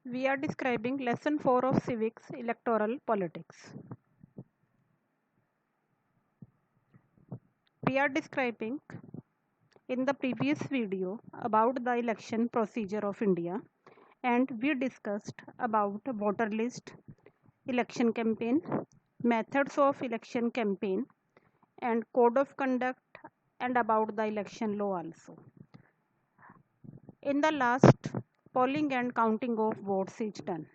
We are describing lesson 4 of civics, electoral politics. We are describing in the previous video about the election procedure of India, and we discussed about voter list, election campaign, methods of election campaign, and code of conduct, and about the election law also. In the last, polling and counting of votes is done.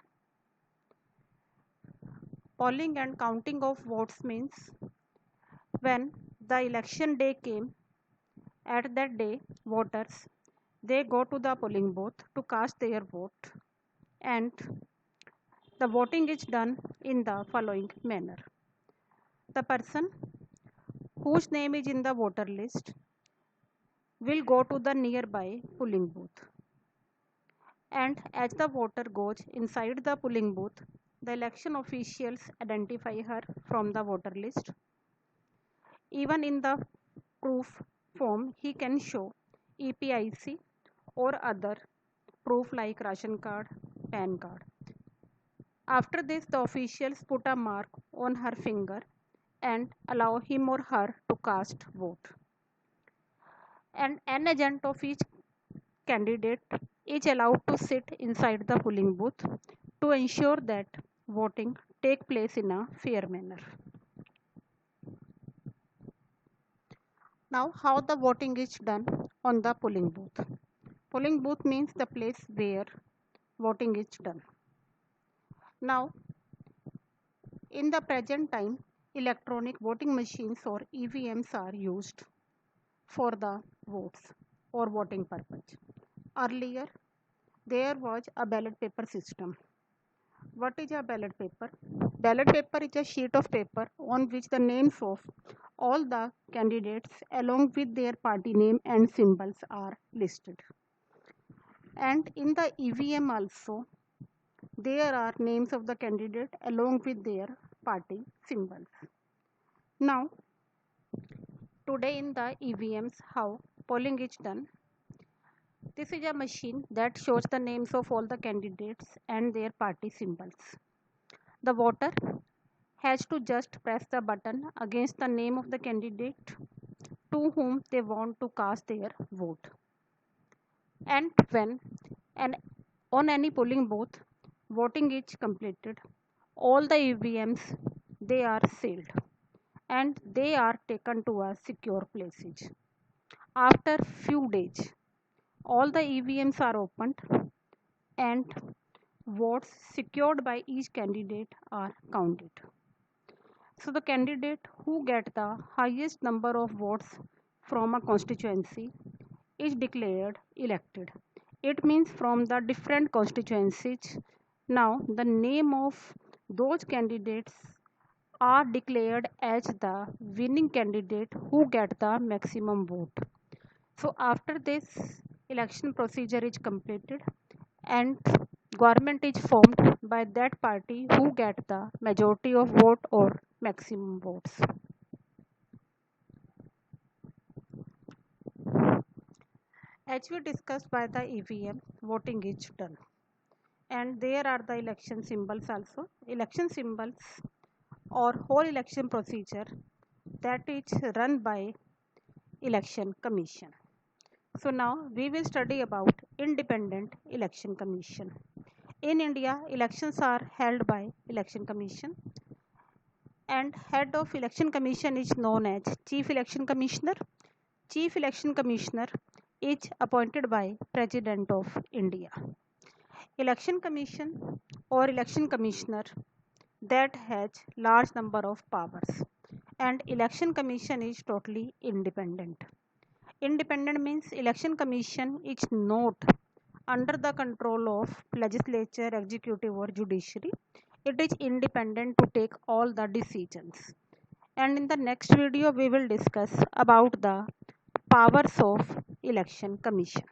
Polling and counting of votes means when the election day came, at that day voters they go to the polling booth to cast their vote, and the voting is done in the following manner. The person whose name is in the voter list will go to the nearby polling booth, and as the voter goes inside the polling booth, the election officials identify her from the voter list. Even in the proof form, he can show EPIC or other proof like ration card, PAN card. After this, the officials put a mark on her finger and allow him or her to cast vote. And an agent of each candidate is allowed to sit inside the polling booth to ensure that voting take place in a fair manner. Now, how the voting is done on the polling booth. Polling booth means the place where voting is done. Now, in the present time, electronic voting machines or EVMs are used for the votes or voting purpose. Earlier, there was a ballot paper system. What is a ballot paper? Ballot paper is a sheet of paper on which the names of all the candidates along with their party name and symbols are listed. And in the EVM also, there are names of the candidate along with their party symbols. Now, today in the EVMs, how polling is done. This is a machine that shows the names of all the candidates and their party symbols. The voter has to just press the button against the name of the candidate to whom they want to cast their vote. And when on any polling booth voting is completed, all the EVMs they are sealed and they are taken to a secure places. After few days, all the EVMs are opened and votes secured by each candidate are counted. So the candidate who get the highest number of votes from a constituency is declared elected. It means from the different constituencies, now the name of those candidates are declared as the winning candidate who get the maximum vote. So after this election procedure is completed and government is formed by that party who get the majority of vote or maximum votes. As we discussed by the EVM, voting is done. And there are the election symbols also. Election symbols or whole election procedure that is run by Election Commission. So now we will study about Independent Election Commission. In India, elections are held by Election Commission, and head of Election Commission is known as Chief Election Commissioner. Chief Election Commissioner is appointed by President of India. Election Commission or Election Commissioner that has large number of powers, and Election Commission is totally independent. Independent means Election Commission is not under the control of legislature, executive or judiciary. It is independent to take all the decisions. And in the next video we will discuss about the powers of Election Commission.